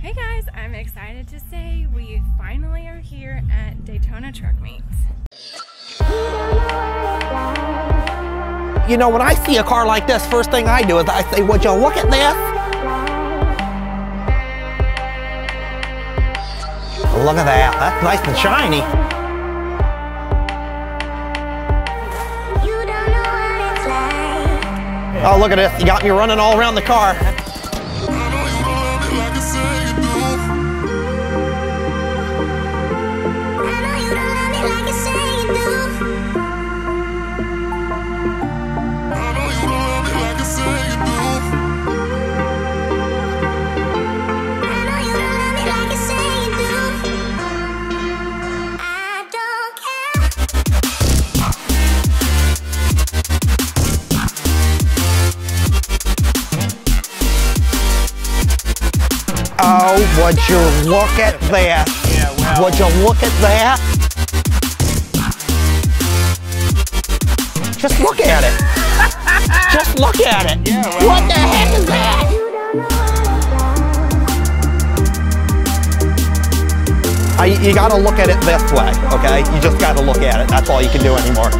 Hey guys, I'm excited to say we finally are here at Daytona Truck Meets. You know, when I see a car like this, first thing I do is I say, would you look at this? Look at that, that's nice and shiny. Oh, look at this, you got me running all around the car. Oh, would you look at that? Yeah, well. Would you look at that? Just look at it. Just look at it. Yeah, well. What the heck is that? You gotta look at it this way, okay? You just gotta look at it. That's all you can do anymore.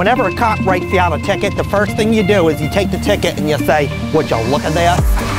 whenever a cop writes you out a ticket, the first thing you do is you take the ticket and you say, would you look at this?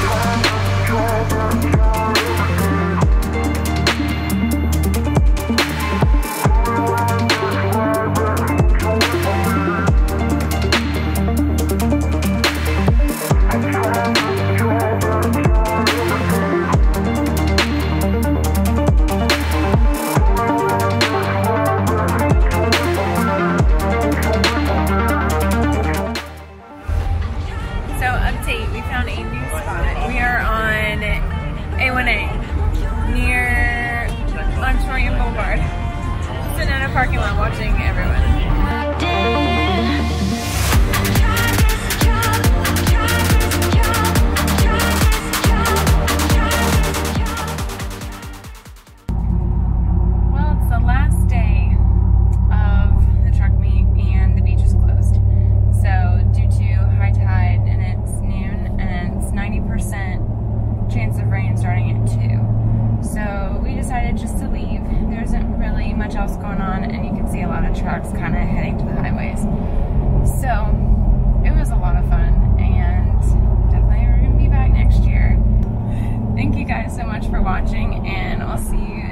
We found a new spot. We are on A1A near Ontario Boulevard. Sitting in a parking lot watching everyone. Well, it's the last day of the truck meet and the beach is closed. So due to high tide and it's noon and it's 90% chance of rain starting at 2. So we decided just to leave. There isn't really much else going on and you can see a lot of trucks kind of heading to the highways. So it was a lot of fun and definitely we're going to be back next year. Thank you guys so much for watching and I'll see you